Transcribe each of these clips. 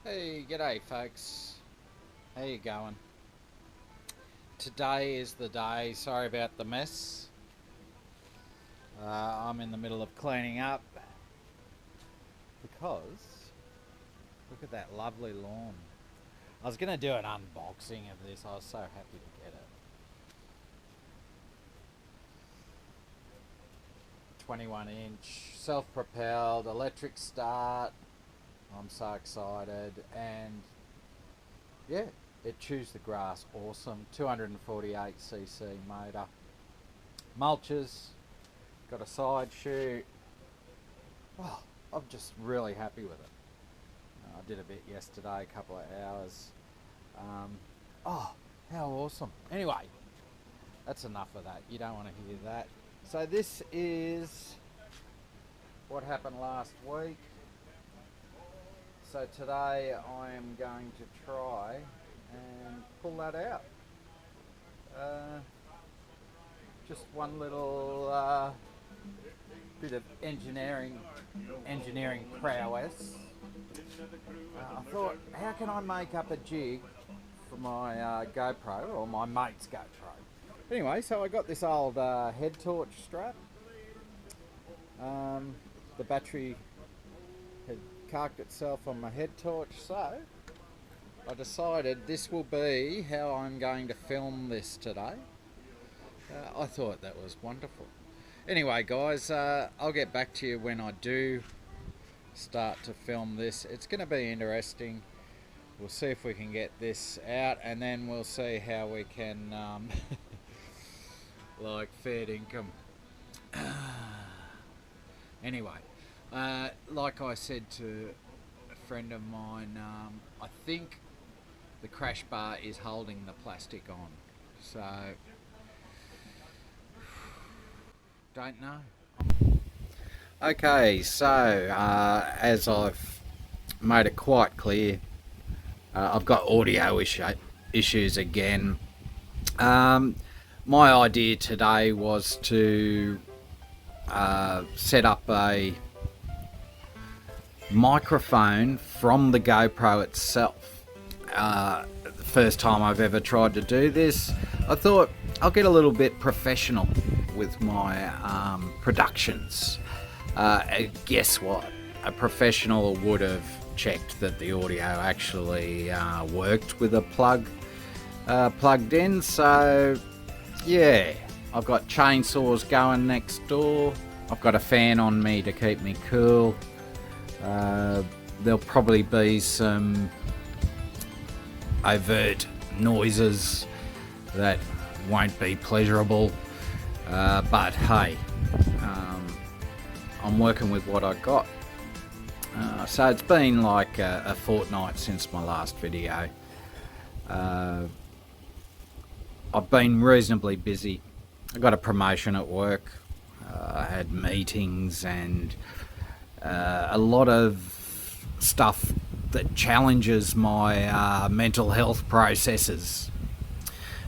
Hey, g'day folks. How you going? Today is the day. Sorry about the mess. I'm in the middle of cleaning up because look at that lovely lawn. I was going to do an unboxing of this. I was so happy to get it. 21-inch self-propelled electric start. I'm so excited, and yeah, it chews the grass awesome. 248cc motor, mulches, got a side chute. Oh, I'm just really happy with it. I did a bit yesterday, a couple of hours. Oh, how awesome. Anyway, that's enough of that. You don't want to hear that. So this is what happened last week. So today I am going to try and pull that out. Just one little bit of engineering prowess. I thought, how can I make up a jig for my GoPro, or my mate's GoPro? Anyway, so I got this old head torch strap. The battery had carked itself on my head torch, so I decided this will be how I'm going to film this today. I thought that was wonderful. Anyway guys, I'll get back to you when I do start to film this. It's going to be interesting. We'll see if we can get this out, and then we'll see how we can like fair income. Anyway, like I said to a friend of mine, I think the crash bar is holding the plastic on, so don't know. Okay, so as I've made it quite clear, I've got audio issues again. My idea today was to set up a microphone from the GoPro itself. The first time I've ever tried to do this, I thought I'll get a little bit professional with my productions. Guess what? A professional would have checked that the audio actually worked with a plug plugged in. So yeah, I've got chainsaws going next door. I've got a fan on me to keep me cool. There'll probably be some overt noises that won't be pleasurable, but hey, I'm working with what I got. So it's been like a fortnight since my last video. I've been reasonably busy. I got a promotion at work. I had meetings and a lot of stuff that challenges my mental health processes.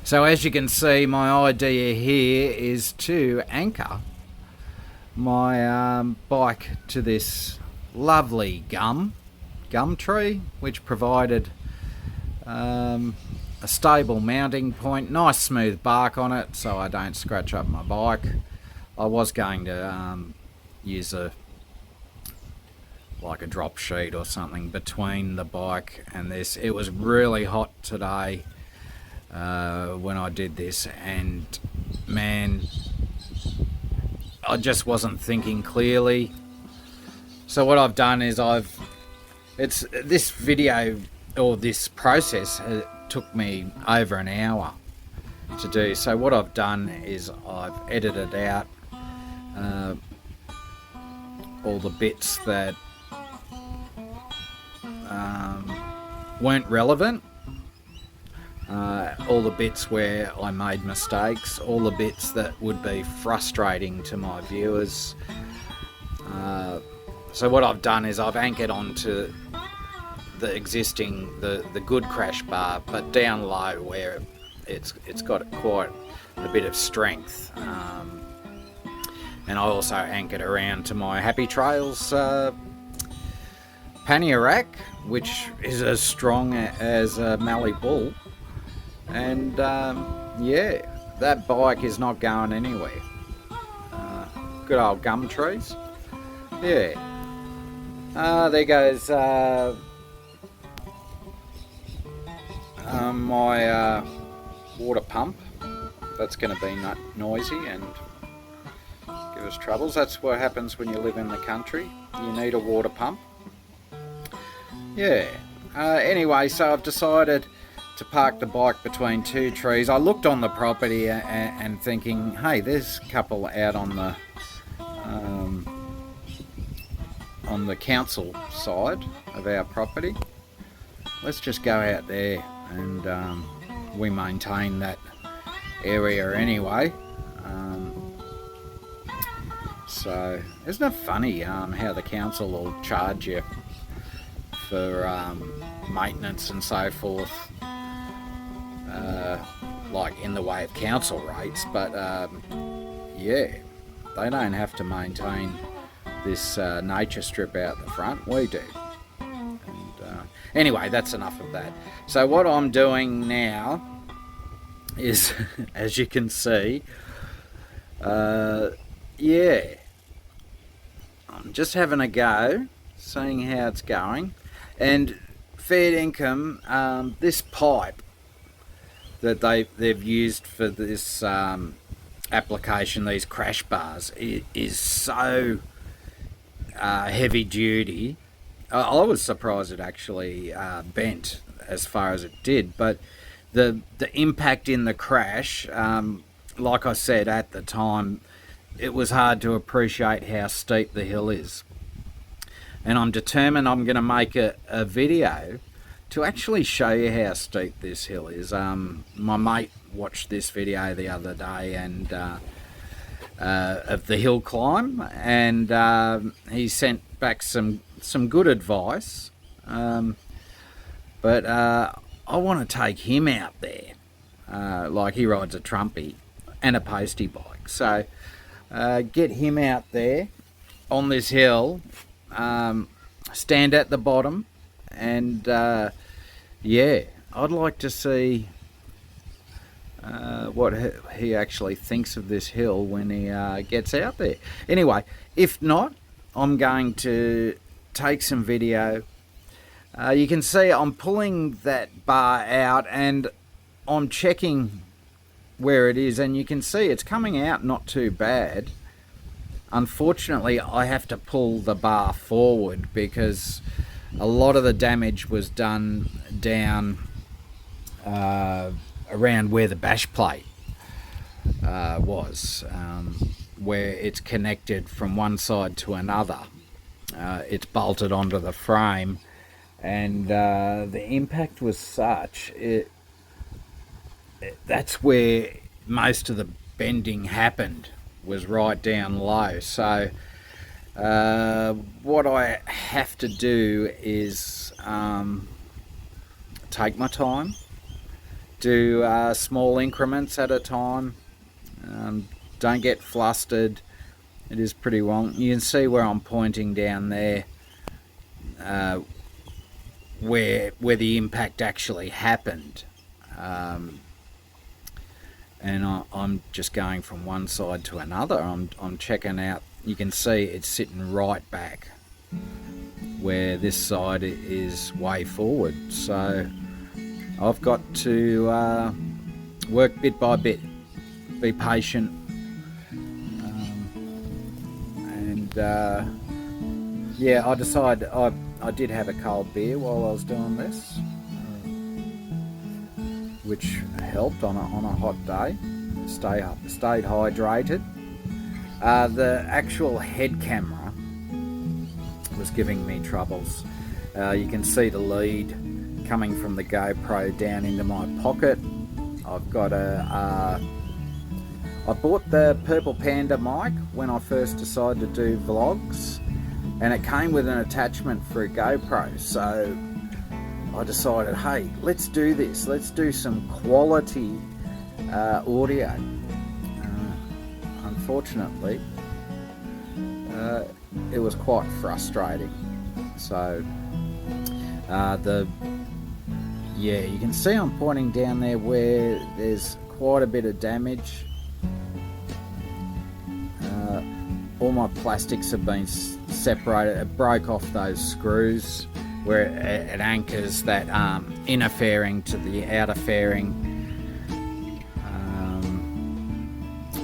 So as you can see, my idea here is to anchor my bike to this lovely gum tree, which provided a stable mounting point, nice smooth bark on it so I don't scratch up my bike. I was going to use a drop sheet or something between the bike and this. It was really hot today when I did this, and man, I just wasn't thinking clearly. So what I've done is this video, or this process, took me over an hour to do. So what I've done is I've edited out all the bits that weren't relevant, all the bits where I made mistakes, all the bits that would be frustrating to my viewers. So what I've done is I've anchored onto the existing, the good crash bar, but down low where it's got quite a bit of strength. And I also anchored around to my Happy Trails pannier rack, which is as strong as a Mallee bull, and yeah, that bike is not going anywhere. Good old gum trees. Yeah. There goes my water pump. That's going to be noisy and give us troubles. That's what happens when you live in the country. You need a water pump. Yeah. Anyway, so I've decided to park the bike between two trees. I looked on the property and thinking, hey, there's a couple out on the council side of our property. Let's just go out there, and we maintain that area anyway. So isn't it funny how the council will charge you for maintenance and so forth, like in the way of council rates, but yeah, they don't have to maintain this nature strip out the front. We do. And anyway, that's enough of that. So what I'm doing now is, as you can see, yeah, I'm just having a go, seeing how it's going. And fair income, this pipe that they've used for this application, these crash bars, is so heavy duty. I was surprised it actually bent as far as it did, but the impact in the crash, like I said at the time, it was hard to appreciate how steep the hill is. And I'm determined I'm going to make a video to actually show you how steep this hill is. My mate watched this video the other day and of the hill climb, and he sent back some good advice, but I want to take him out there, like he rides a Trumpy and a postie bike, so get him out there on this hill, stand at the bottom, and yeah, I'd like to see what he actually thinks of this hill when he gets out there. Anyway, if not, I'm going to take some video. You can see I'm pulling that bar out and I'm checking where it is, and you can see it's coming out not too bad. Unfortunately, I have to pull the bar forward because a lot of the damage was done down around where the bash plate was, where it's connected from one side to another. It's bolted onto the frame, and the impact was such, that's where most of the bending happened, was right down low. So what I have to do is take my time, do small increments at a time, don't get flustered. It is pretty long. You can see where I'm pointing down there, where the impact actually happened, and I'm just going from one side to another. I'm checking out. You can see it's sitting right back where this side is way forward. So I've got to work bit by bit, be patient, and yeah, I decided I did have a cold beer while I was doing this, which helped on a hot day. Stayed hydrated. The actual head camera was giving me troubles. You can see the lead coming from the GoPro down into my pocket. I've got I bought the Purple Panda mic when I first decided to do vlogs, and it came with an attachment for a GoPro, so I decided, hey, let's do this. Let's do some quality audio. Unfortunately, it was quite frustrating. So Yeah, you can see I'm pointing down there where there's quite a bit of damage. All my plastics have been separated. It broke off those screws where it anchors that inner fairing to the outer fairing,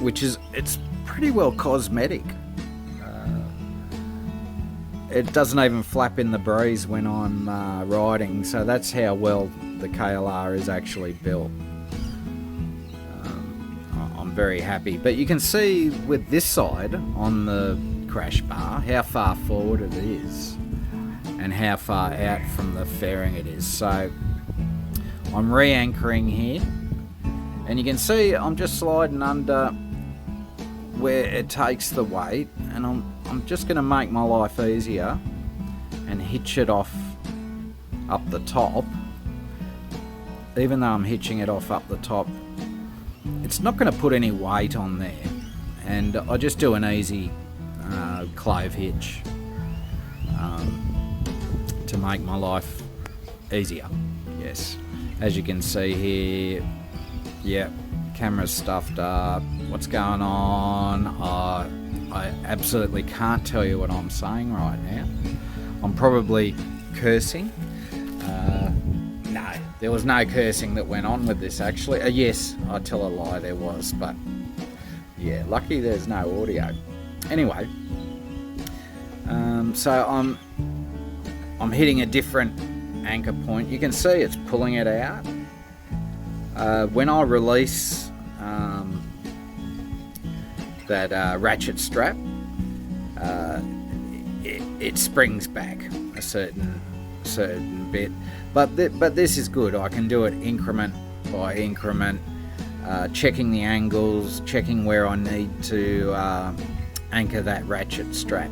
which it's pretty well cosmetic. It doesn't even flap in the breeze when I'm riding, so that's how well the KLR is actually built. I'm very happy. But you can see with this side on the crash bar how far forward it is and how far out from the fairing it is. So I'm re-anchoring here, and you can see I'm just sliding under where it takes the weight, and I'm just going to make my life easier and hitch it off up the top. Even though I'm hitching it off up the top, it's not going to put any weight on there, and I just do an easy clove hitch to make my life easier. Yes, as you can see here, yeah, camera's stuffed up. What's going on? I absolutely can't tell you what I'm saying right now. I'm probably cursing. No, there was no cursing that went on with this actually. Yes, I tell a lie, there was, but yeah, lucky there's no audio. Anyway, so I'm hitting a different anchor point. You can see it's pulling it out. When I release that ratchet strap, it springs back a certain bit, but this is good. I can do it increment by increment, checking the angles, checking where I need to anchor that ratchet strap.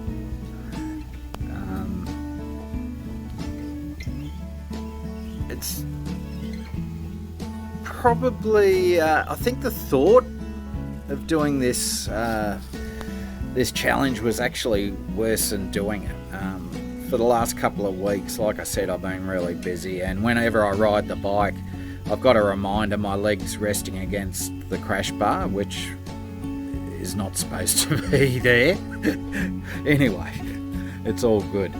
It's probably I think the thought of doing this challenge was actually worse than doing it. For the last couple of weeks, like I said, I've been really busy, and whenever I ride the bike, I've got a reminder my leg's resting against the crash bar, which is not supposed to be there. Anyway, it's all good.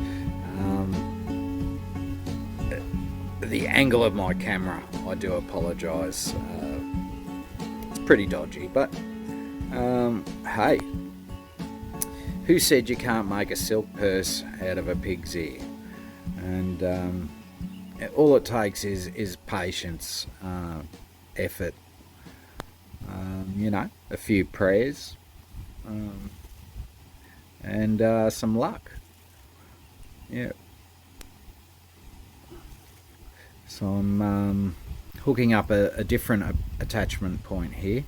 The angle of my camera, I do apologise. It's pretty dodgy, but hey, who said you can't make a silk purse out of a pig's ear? And all it takes is patience, effort, a few prayers, and some luck. Yeah. So I'm hooking up a different attachment point here.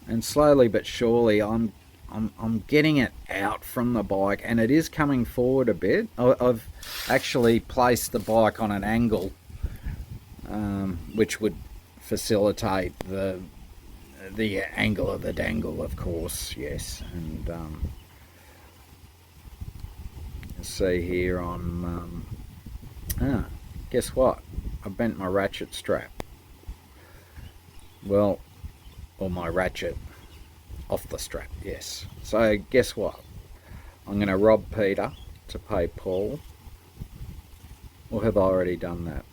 And slowly but surely I'm getting it out from the bike, and it is coming forward a bit. I've actually placed the bike on an angle which would facilitate the angle of the dangle, of course. Yes, and see here I'm guess what, I bent my ratchet strap. Well, or my ratchet off the strap, yes. So guess what, I'm going to rob Peter to pay Paul. Or have I already done that?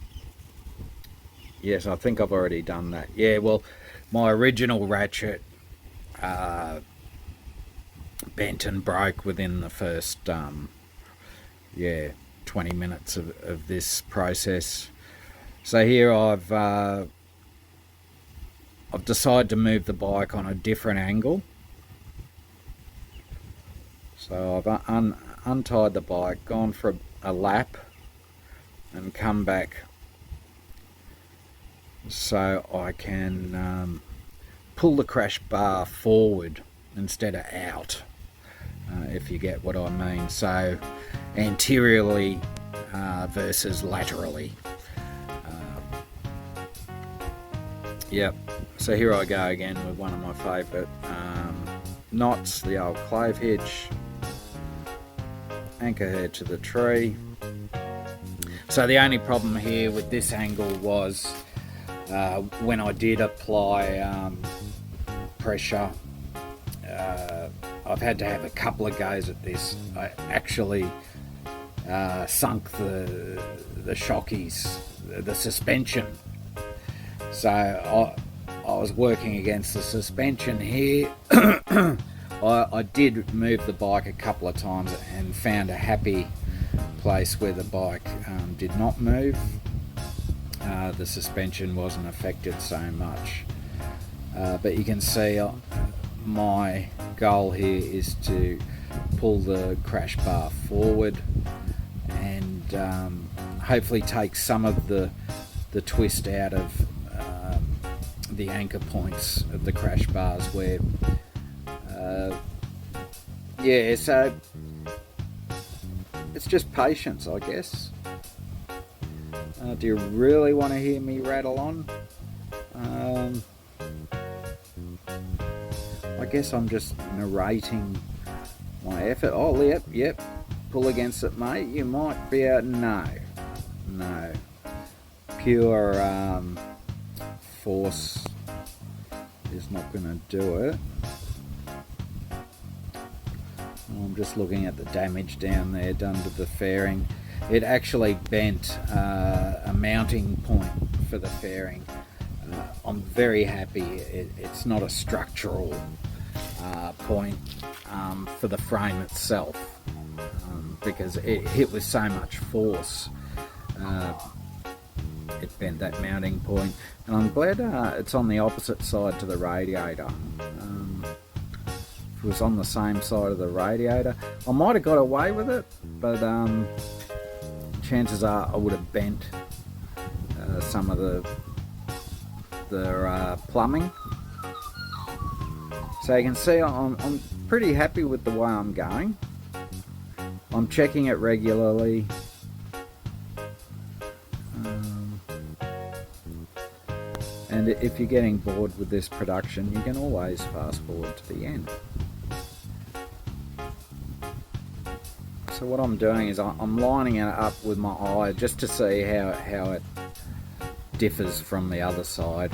Yes, I think I've already done that. Yeah, well, my original ratchet bent and broke within the first 20 minutes of this process. So here I've decided to move the bike on a different angle. So I've untied the bike, gone for a lap, and come back so I can pull the crash bar forward instead of out, if you get what I mean. So anteriorly versus laterally. Yep. So here I go again with one of my favourite knots, the old clove hitch. Anchor her to the tree. So the only problem here with this angle was when I did apply pressure, I've had to have a couple of goes at this. I actually sunk the shockies, the suspension. So I was working against the suspension here. I did move the bike a couple of times and found a happy place where the bike did not move. The suspension wasn't affected so much. But you can see my goal here is to pull the crash bar forward and hopefully take some of the twist out of the anchor points of the crash bars where yeah, so it's just patience, I guess. Do you really want to hear me rattle on? I guess I'm just narrating my effort. Oh, yep, pull against it, mate. You might be out. No. Pure force is not going to do it. I'm just looking at the damage down there done to the fairing. It actually bent a mounting point for the fairing. I'm very happy it's not a structural point for the frame itself, because it hit with so much force. It bent that mounting point, and I'm glad it's on the opposite side to the radiator. If it was on the same side of the radiator, I might have got away with it, but chances are I would have bent some of the plumbing. So you can see I'm pretty happy with the way I'm going. I'm checking it regularly. And if you're getting bored with this production, you can always fast forward to the end. So what I'm doing is I'm lining it up with my eye just to see how it differs from the other side.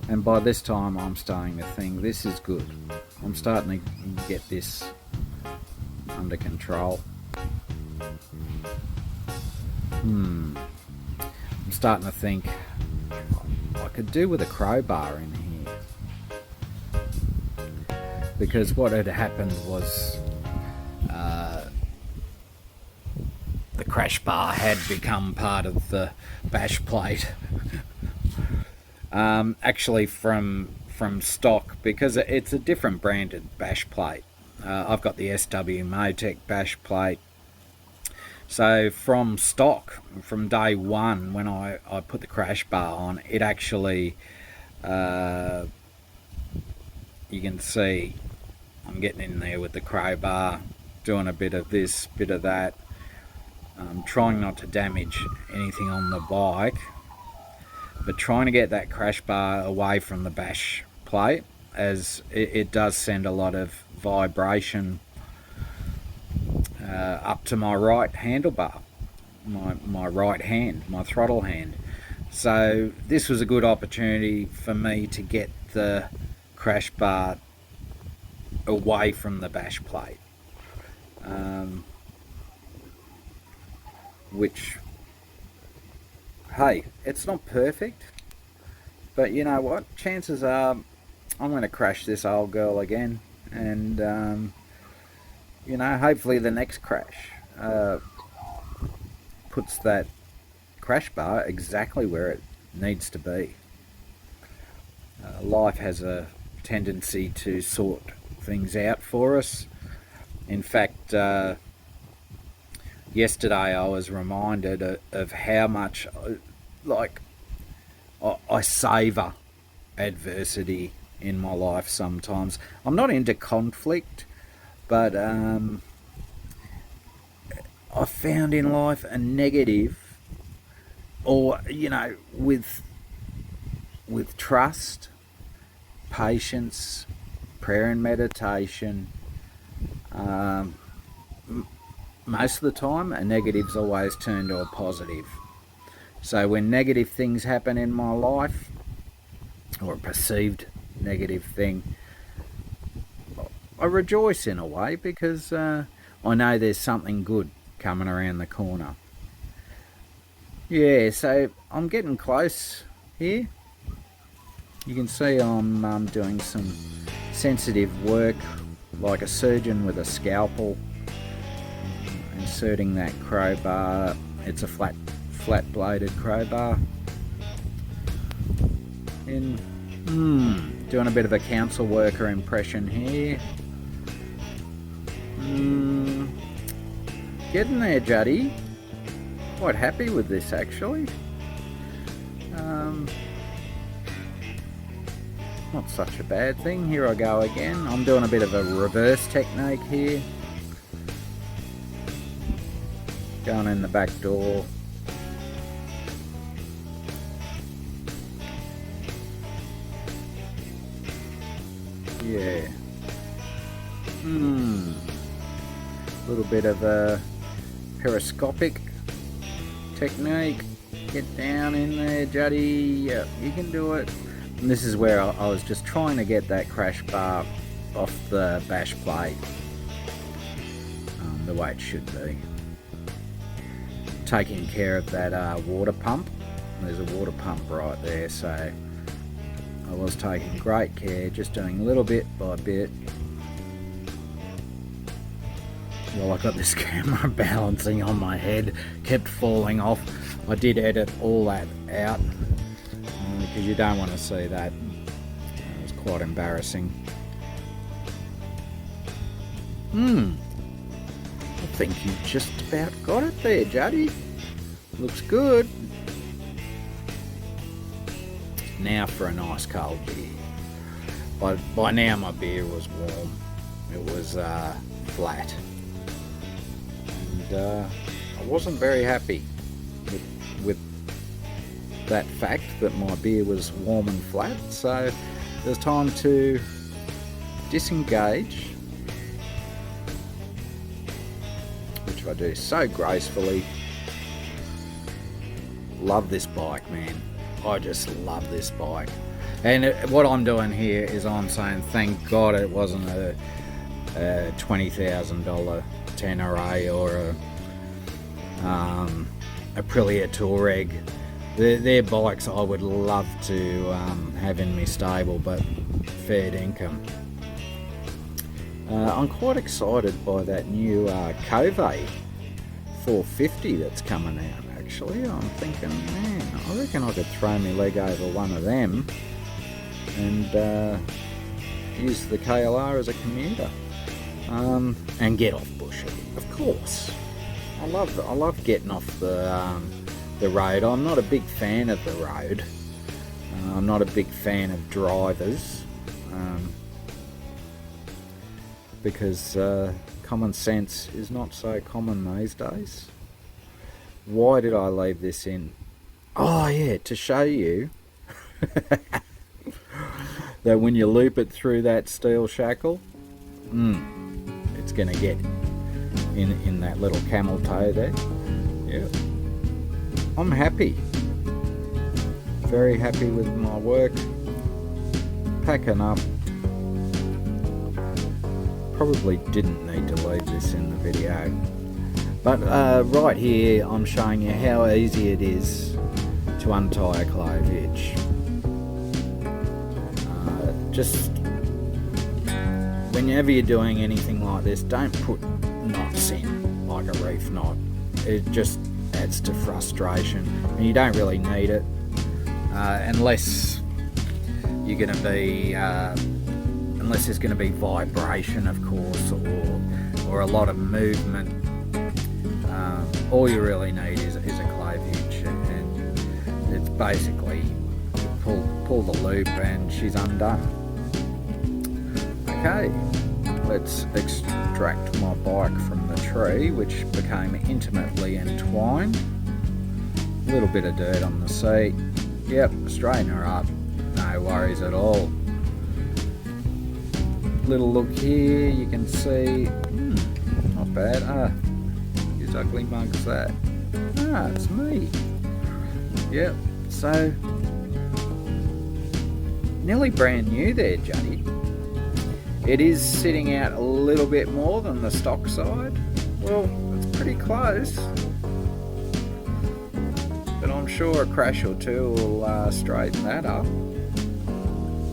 And by this time I'm starting to think this is good. I'm starting to get this under control. I'm starting to think I could do with a crowbar in here, because what had happened was the crash bar had become part of the bash plate. Actually from stock, because it's a different branded bash plate. I've got the SW Motec bash plate. So from stock, from day one, when I put the crash bar on, it actually, you can see I'm getting in there with the crowbar, doing a bit of this, bit of that, trying not to damage anything on the bike, but trying to get that crash bar away from the bash plate, as it does send a lot of vibration up to my right handlebar, my right hand, my throttle hand. So this was a good opportunity for me to get the crash bar away from the bash plate, which, hey, it's not perfect, but you know what, chances are I'm going to crash this old girl again, and you know, hopefully the next crash puts that crash bar exactly where it needs to be. Life has a tendency to sort things out for us. In fact, yesterday I was reminded of how much I savour adversity in my life sometimes. I'm not into conflict, but I found in life a negative or with trust, patience, prayer and meditation, most of the time a negative's always turned to a positive. So when negative things happen in my life, or a perceived negative thing, I rejoice in a way, because I know there's something good coming around the corner. Yeah, so I'm getting close here. You can see I'm doing some sensitive work, like a surgeon with a scalpel, inserting that crowbar. It's a flat bladed crowbar. And doing a bit of a council worker impression here. Getting there, Juddy. Quite happy with this, actually. Not such a bad thing. Here I go again. I'm doing a bit of a reverse technique here. Going in the back door. Yeah. A little bit of a periscopic technique. Get down in there, Juddy. Yep, you can do it. And this is where I was just trying to get that crash bar off the bash plate the way it should be. Taking care of that water pump. There's a water pump right there, so I was taking great care, just doing little bit by bit. Well, I got this camera balancing on my head, kept falling off. I did edit all that out because you don't want to see that. It was quite embarrassing. I think you just about got it there, Juddy. Looks good. Now for a nice cold beer. By now my beer was warm. It was flat. And I wasn't very happy with that fact that my beer was warm and flat. So it was time to disengage, which I do so gracefully. Love this bike, man. I just love this bike. And what I'm doing here is I'm saying thank God it wasn't a $20,000 Tenere or a Aprilia Touareg. They're bikes I would love to have in my stable, but fair income. I'm quite excited by that new Cove 450 that's coming out. Actually, I'm thinking, man, I reckon I could throw my leg over one of them and use the KLR as a commuter and get off bushel. Of course, I love getting off the road. I'm not a big fan of the road. I'm not a big fan of drivers because common sense is not so common these days. Why did I leave this in? Oh yeah, to show you that when you loop it through that steel shackle, it's going to get in that little camel toe there. Yeah, I'm happy. Very happy with my work. Packing up. Probably didn't need to leave this in the video. But right here I'm showing you how easy it is to untie a clove hitch. Just whenever you're doing anything like this, don't put knots in like a reef knot. It just adds to frustration and you don't really need it unless you're going to be unless there's going to be vibration, of course, or a lot of movement. All you really need is a clove hitch, and it's basically pull the loop and she's undone. Okay, let's extract my bike from the tree, which became intimately entwined. A little bit of dirt on the seat. Yep, straighten her up. No worries at all. Little look here, you can see, not bad. Whose ugly mug's that? It's me. Yep, so nearly brand new there, Juddy. It is sitting out a little bit more than the stock side. Well, it's pretty close. But I'm sure a crash or two will straighten that up.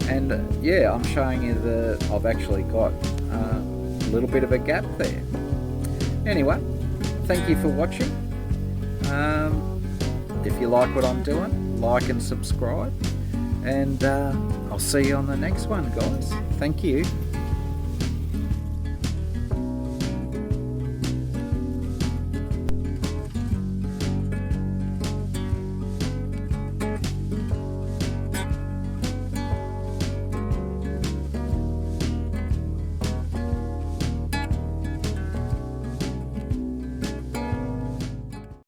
And yeah, I'm showing you that I've actually got a little bit of a gap there. Anyway, thank you for watching. If you like what I'm doing, like and subscribe. And I'll see you on the next one, guys. Thank you.